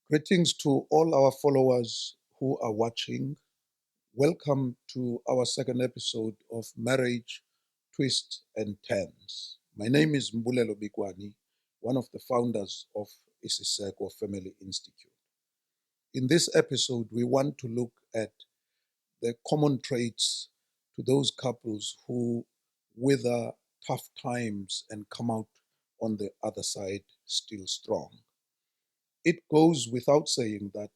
Greetings to all our followers who are watching. Welcome to our second episode of Marriage, Twists and Turns. My name is Mbulelo Bikwani, one of the founders of Isiseko Family Institute. In this episode, we want to look at the common traits to those couples who weather tough times and come out on the other side still strong. It goes without saying that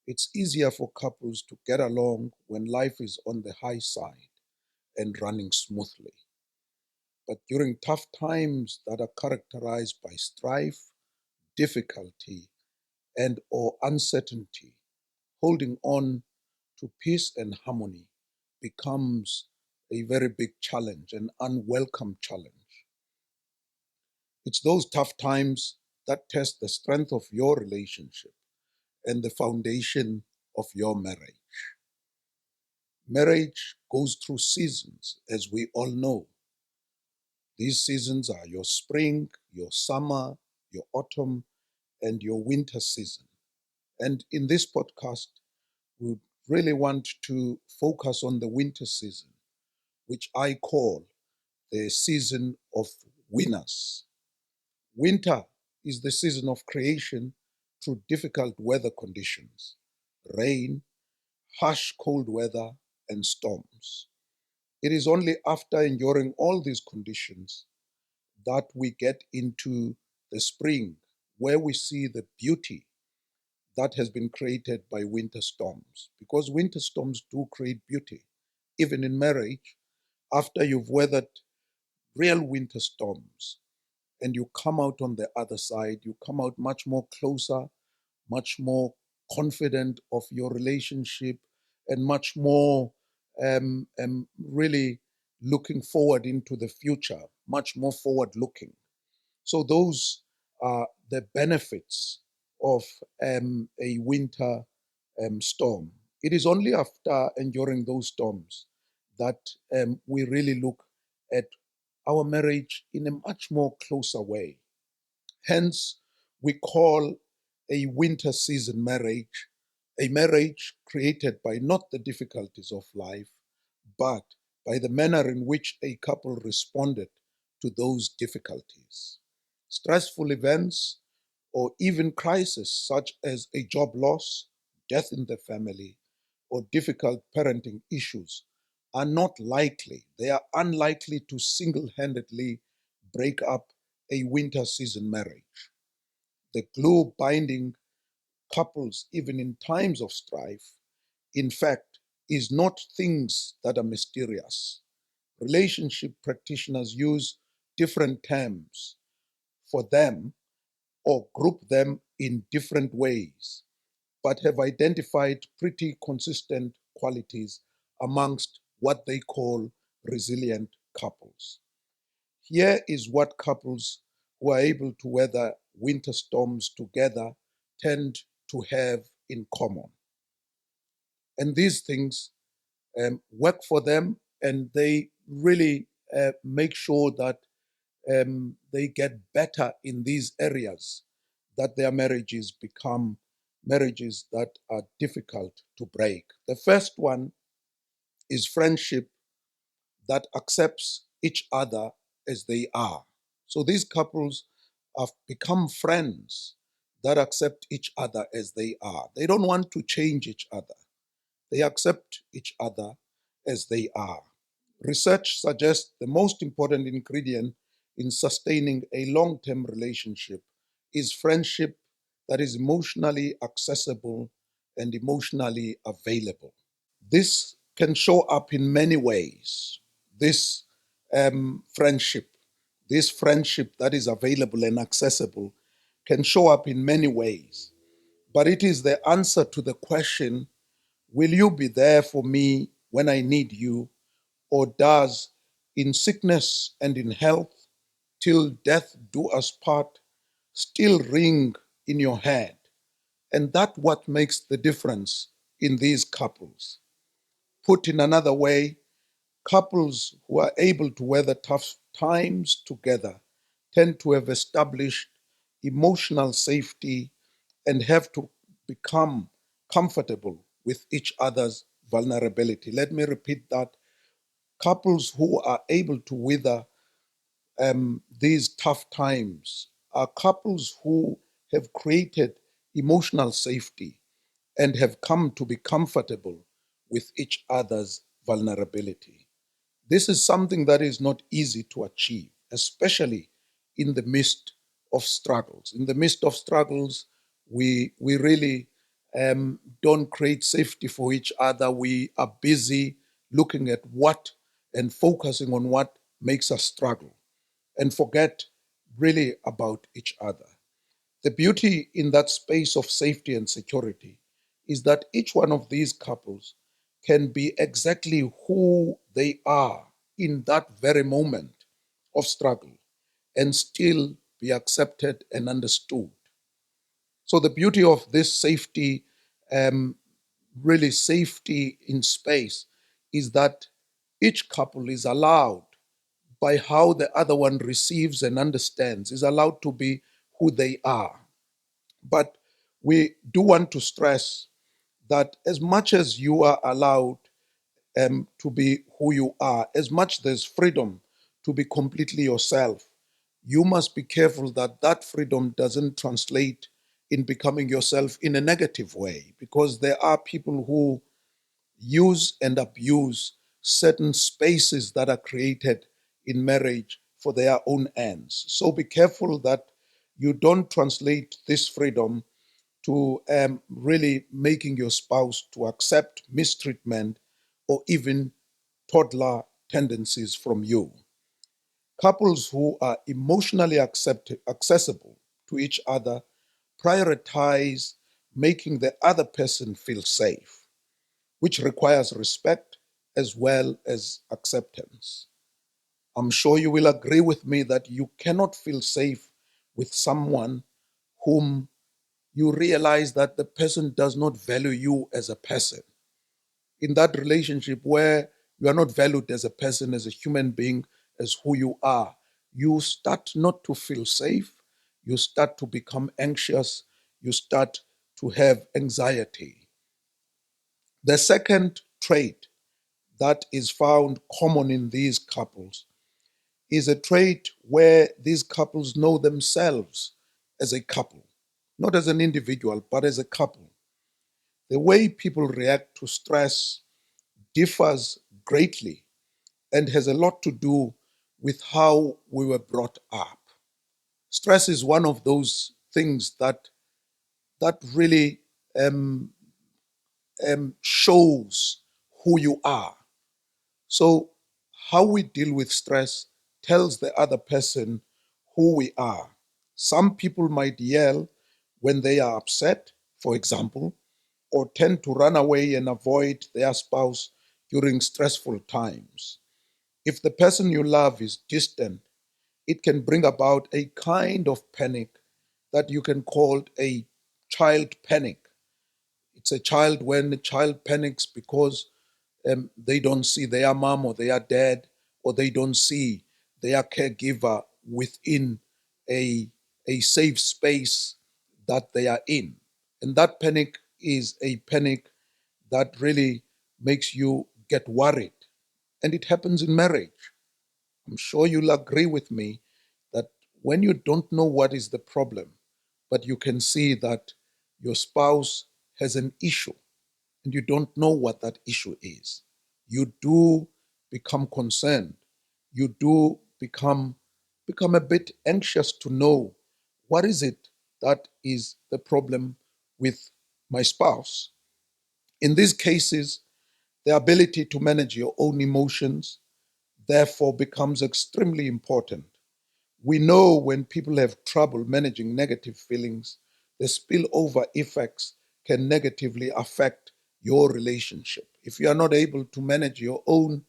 it's easier for couples to get along when life is on the high side and running smoothly. But during tough times that are characterized by strife, difficulty, and or uncertainty, holding on to peace and harmony becomes a very big challenge, an unwelcome challenge. It's those tough times that test the strength of your relationship and the foundation of your marriage. Marriage goes through seasons, as we all know. These seasons are your spring, your summer, your autumn, and your winter season. And in this podcast, we really want to focus on the winter season, which I call the season of winners. Winter is the season of creation through difficult weather conditions, rain, harsh cold weather, and storms. It is only after enduring all these conditions that we get into the spring, where we see the beauty that has been created by winter storms. Because winter storms do create beauty. Even in marriage, after you've weathered real winter storms and you come out on the other side, you come out much more closer, much more confident of your relationship, and much more really looking forward into the future, much more forward looking. So those are the benefits of a winter storm. It is only after enduring those storms that we really look at our marriage in a much more closer way. Hence, we call a winter season marriage a marriage created by not the difficulties of life, but by the manner in which a couple responded to those difficulties. Stressful events or even crises such as a job loss, death in the family, or difficult parenting issues are not likely. They are unlikely to single handedly break up a winter season marriage. The glue binding couples, even in times of strife, in fact, is not things that are mysterious. Relationship practitioners use different terms for them or group them in different ways, but have identified pretty consistent qualities amongst what they call resilient couples. Here is what couples who are able to weather winter storms together tend to have in common. And these things work for them, and they really make sure that they get better in these areas, that their marriages become marriages that are difficult to break. The first one is friendship that accepts each other as they are. So these couples have become friends that accept each other as they are. They don't want to change each other. They accept each other as they are. Research suggests the most important ingredient in sustaining a long term relationship is friendship that is emotionally accessible and emotionally available. This can show up in many ways. This friendship, this friendship that is available and accessible, can show up in many ways. But it is the answer to the question, will you be there for me when I need you? Or does in sickness and in health, till death do us part, still ring in your head? And that what makes the difference in these couples. Put in another way, couples who are able to weather tough times together tend to have established emotional safety and have to become comfortable with each other's vulnerability. Let me repeat that. Couples who are able to weather these tough times are couples who have created emotional safety and have come to be comfortable with each other's vulnerability. This is something that is not easy to achieve, especially in the midst of struggles. In the midst of struggles, we really don't create safety for each other. We are busy looking at what and focusing on what makes us struggle and forget really about each other. The beauty in that space of safety and security is that each one of these couples can be exactly who they are in that very moment of struggle and still be accepted and understood. So, the beauty of this safety, um, really safety in space, is that each couple is allowed by how the other one receives and understands, is allowed to be who they are. But we do want to stress that as much as you are allowed to be who you are, as much there's freedom to be completely yourself, you must be careful that that freedom doesn't translate in becoming yourself in a negative way, because there are people who use and abuse certain spaces that are created in marriage for their own ends. So be careful that you don't translate this freedom to really making your spouse to accept mistreatment or even toddler tendencies from you. Couples who are emotionally accessible to each other prioritize making the other person feel safe, which requires respect as well as acceptance. I'm sure you will agree with me that you cannot feel safe with someone whom you realize that the person does not value you as a person. In that relationship where you are not valued as a person, as a human being, as who you are, you start not to feel safe, you start to become anxious, you start to have anxiety. The second trait that is found common in these couples is a trait where these couples know themselves as a couple, not as an individual, but as a couple. The way people react to stress differs greatly and has a lot to do with how we were brought up. Stress is one of those things that really um, shows who you are. So, how we deal with stress tells the other person who we are. Some people might yell when they are upset, for example, or tend to run away and avoid their spouse during stressful times. If the person you love is distant, it can bring about a kind of panic that you can call a child panic. It's a child when a child panics because they don't see their mom or their dad, or they don't see their caregiver within a, a safe space that they are in. And that panic is a panic that really makes you get worried. And it happens in marriage. I'm sure you'll agree with me that when you don't know what is the problem, but you can see that your spouse has an issue and you don't know what that issue is, you do become concerned. You do become a bit anxious to know what is it that is the problem with my spouse. In these cases, the ability to manage your own emotions therefore becomes extremely important. We know when people have trouble managing negative feelings, the spillover effects can negatively affect your relationship. If you are not able to manage your own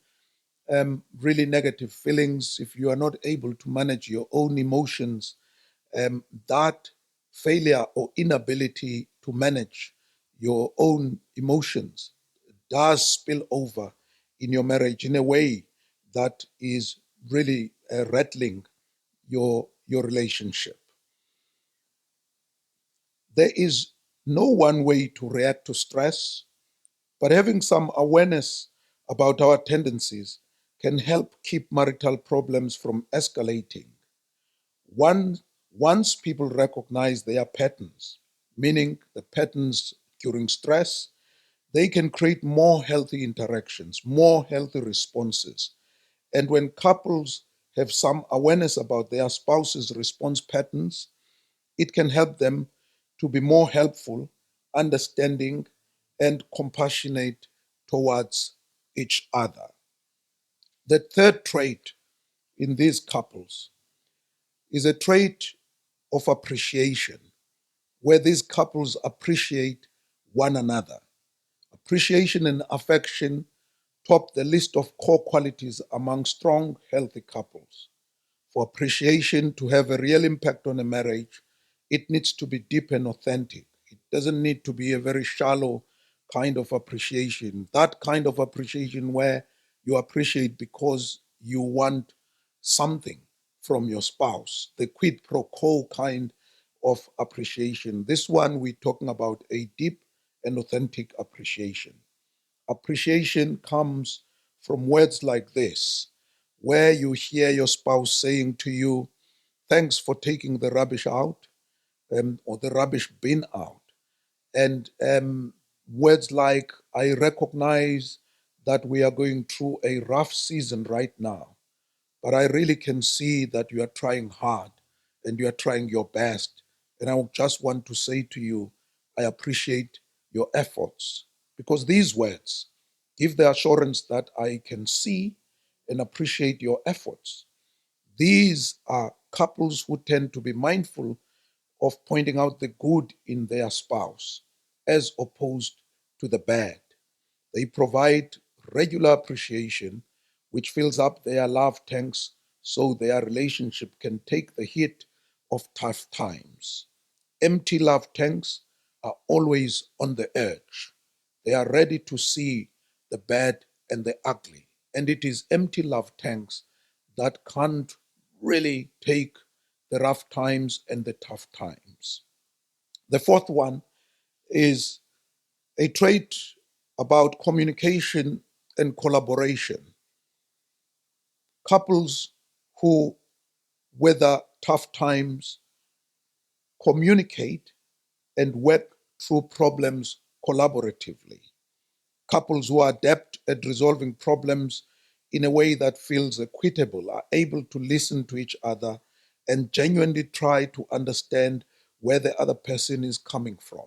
really negative feelings, if you are not able to manage your own emotions, that failure or inability to manage your own emotions does spill over in your marriage in a way that is really rattling your relationship. There is know one way to react to stress, but having some awareness about our tendencies can help keep marital problems from escalating. One, once people recognize their patterns, meaning the patterns during stress, they can create more healthy interactions, more healthy responses. And when couples have some awareness about their spouse's response patterns, it can help them to be more helpful, understanding, and compassionate towards each other. The third trait in these couples is a trait of appreciation, where these couples appreciate one another. Appreciation and affection top the list of core qualities among strong, healthy couples. For appreciation to have a real impact on a marriage, it needs to be deep and authentic. It doesn't need to be a very shallow kind of appreciation. That kind of appreciation where you appreciate because you want something from your spouse, the quid pro quo kind of appreciation. This one, we're talking about a deep and authentic appreciation. Appreciation comes from words like this, where you hear your spouse saying to you, "Thanks for taking the rubbish out," or the rubbish bin out. And words like, "I recognize that we are going through a rough season right now, but I really can see that you are trying hard and you are trying your best. And I just want to say to you, I appreciate your efforts." Because these words give the assurance that I can see and appreciate your efforts. These are couples who tend to be mindful of pointing out the good in their spouse as opposed to the bad. They provide regular appreciation, which fills up their love tanks so their relationship can take the hit of tough times. Empty love tanks are always on the edge. They are ready to see the bad and the ugly. And it is empty love tanks that can't really take the rough times and the tough times. The fourth one is a trait about communication and collaboration. Couples who weather tough times communicate and work through problems collaboratively. Couples who are adept at resolving problems in a way that feels equitable are able to listen to each other and genuinely try to understand where the other person is coming from.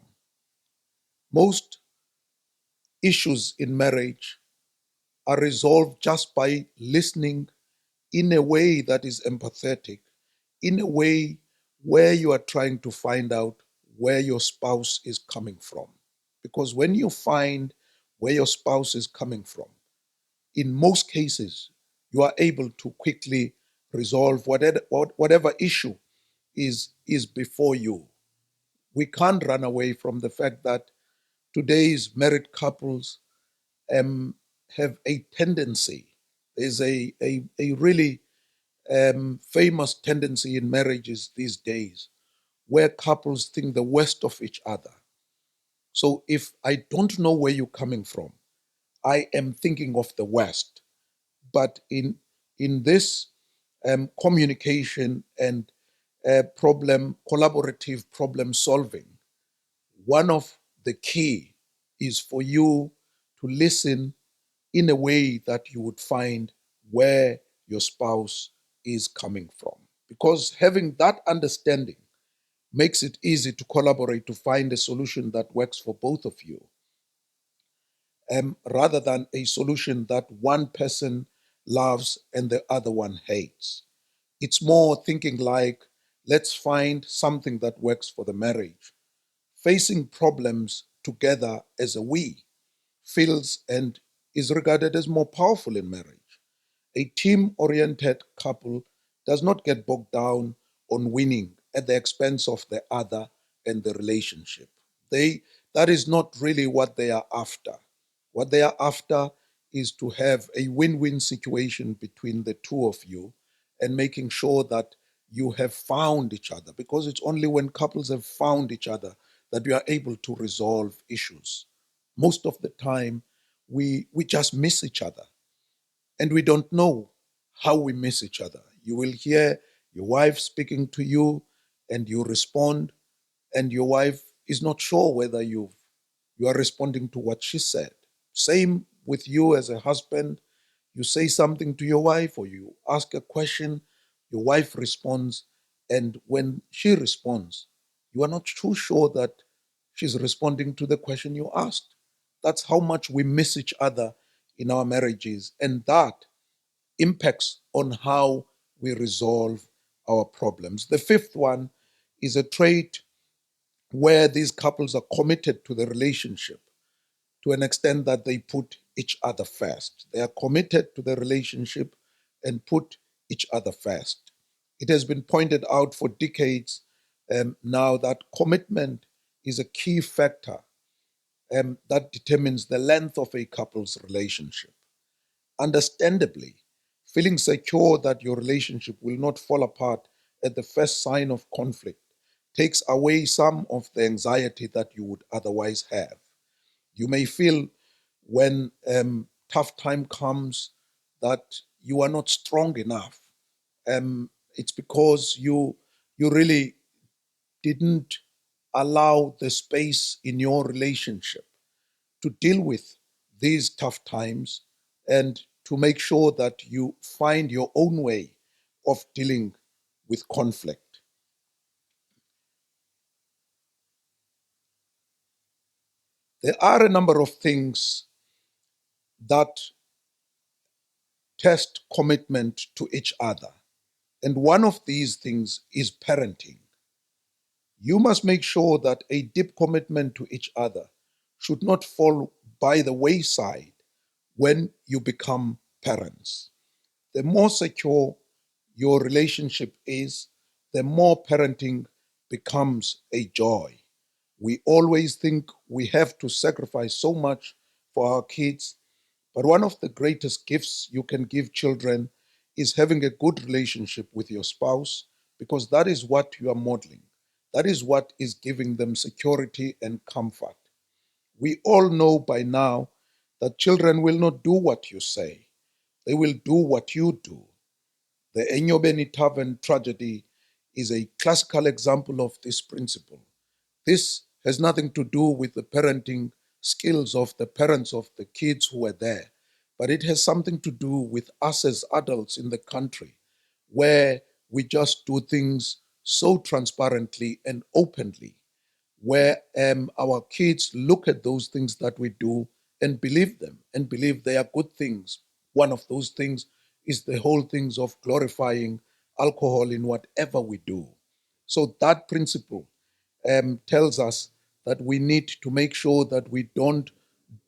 Most issues in marriage are resolved just by listening in a way that is empathetic, in a way where you are trying to find out where your spouse is coming from. Because when you find where your spouse is coming from, in most cases, you are able to quickly resolve whatever issue is before you. We can't run away from the fact that today's married couples um, have a tendency, there's a really famous tendency in marriages these days where couples think the worst of each other. So if I don't know where you're coming from, I am thinking of the worst. But in this communication and collaborative problem solving, one of the key is for you to listen in a way that you would find where your spouse is coming from. Because having that understanding makes it easy to collaborate to find a solution that works for both of you, rather than a solution that one person loves and the other one hates. It's more thinking like, let's find something that works for the marriage. Facing problems together as a we feels and is regarded as more powerful in marriage. A team oriented couple does not get bogged down on winning at the expense of the other and the relationship. They That is not really what they are after. What they are after is to have a win-win situation between the two of you and making sure that you have found each other, because it's only when couples have found each other that we are able to resolve issues. Most of the time, we just miss each other and we don't know how we miss each other. You will hear your wife speaking to you and you respond, and your wife is not sure whether you are responding to what she said. Same with you as a husband. You say something to your wife or you ask a question, your wife responds, and when she responds, you are not too sure that she's responding to the question you asked. That's how much we miss each other in our marriages, and that impacts on how we resolve our problems. The fifth one is a trait where these couples are committed to the relationship to an extent that they put each other first. They are committed to the relationship and put each other first. It has been pointed out for decades now that commitment is a key factor that determines the length of a couple's relationship. Understandably, feeling secure that your relationship will not fall apart at the first sign of conflict takes away some of the anxiety that you would otherwise have. You may feel when tough time comes that you are not strong enough. It's because you really didn't allow the space in your relationship to deal with these tough times and to make sure that you find your own way of dealing with conflict. There are a number of things that test commitment to each other. And one of these things is parenting. You must make sure that a deep commitment to each other should not fall by the wayside when you become parents. The more secure your relationship is, the more parenting becomes a joy. We always think we have to sacrifice so much for our kids, but one of the greatest gifts you can give children is having a good relationship with your spouse, because that is what you are modeling. That is what is giving them security and comfort. We all know by now that children will not do what you say, they will do what you do. The Enyobeni Tavern tragedy is a classical example of this principle. This has nothing to do with the parenting skills of the parents of the kids who were there, but it has something to do with us as adults in the country, where we just do things so transparently and openly, where our kids look at those things that we do and believe them and believe they are good things. One of those things is the whole things of glorifying alcohol in whatever we do. So that principle tells us that we need to make sure that we don't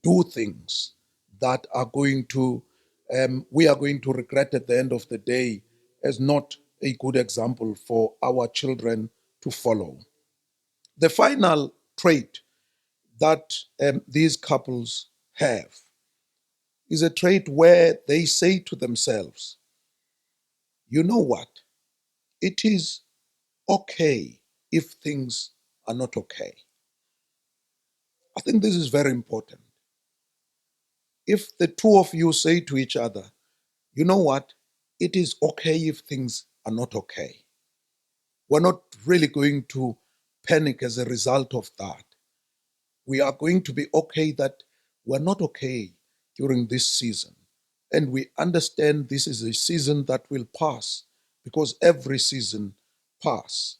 do things that are going to we are going to regret at the end of the day as not a good example for our children to follow. The final trait that these couples have is a trait where they say to themselves, you know what? It is okay if things are not okay. I think this is very important. If the two of you say to each other, you know what? It is okay if things are not okay. We're not really going to panic as a result of that. We are going to be okay that we're not okay during this season. And we understand this is a season that will pass because every season pass.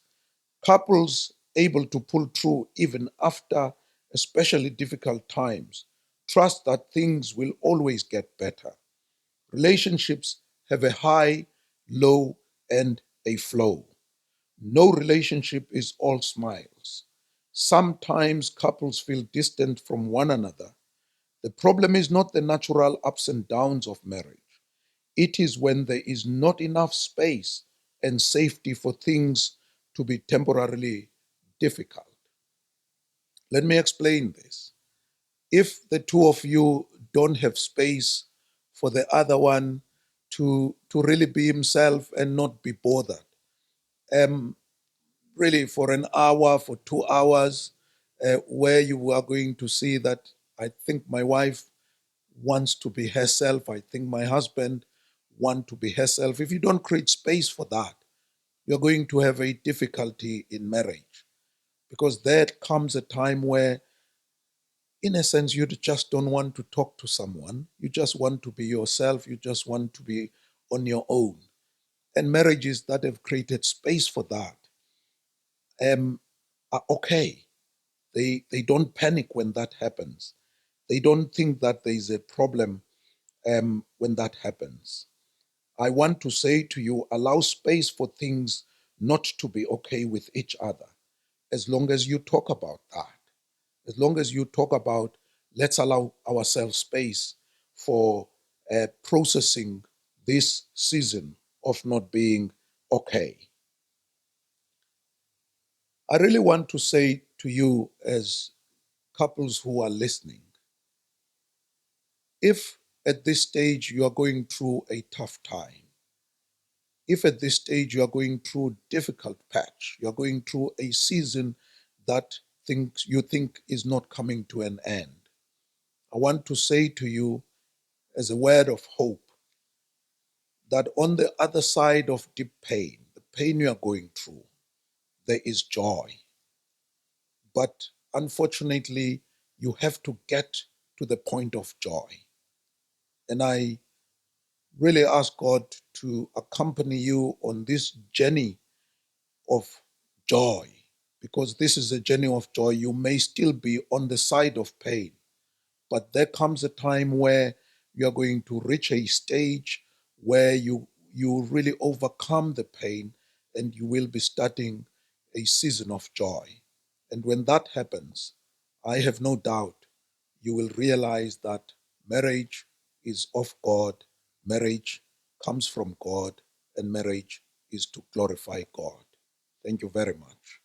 Couples able to pull through even after especially difficult times trust that things will always get better. Relationships have a high, low, and a flow. No relationship is all smiles. Sometimes couples feel distant from one another. The problem is not the natural ups and downs of marriage. It is when there is not enough space and safety for things to be temporarily difficult. Let me explain this. If the two of you don't have space for the other one to really be himself and not be bothered, um, really for an hour, for 2 hours, where you are going to see that I think my wife wants to be herself. I think my husband wants to be herself. If you don't create space for that, you're going to have a difficulty in marriage because there comes a time where, in a sense, you just don't want to talk to someone. You just want to be yourself. You just want to be on your own. And marriages that have created space for that are okay. They don't panic when that happens. They don't think that there is a problem when that happens. I want to say to you, allow space for things not to be okay with each other, as long as you talk about that. As long as you talk about, let's allow ourselves space for processing this season of not being okay. I really want to say to you, as couples who are listening, if at this stage you are going through a tough time, if at this stage you are going through a difficult patch, you are going through a season that things you think is not coming to an end, I want to say to you, as a word of hope, that on the other side of deep pain, the pain you are going through, there is joy. But unfortunately, you have to get to the point of joy. And I really ask God to accompany you on this journey of joy, because this is a journey of joy. You may still be on the side of pain, but there comes a time where you are going to reach a stage where you really overcome the pain and you will be starting a season of joy. And when that happens, I have no doubt you will realize that marriage is of God, marriage comes from God, and marriage is to glorify God. Thank you very much.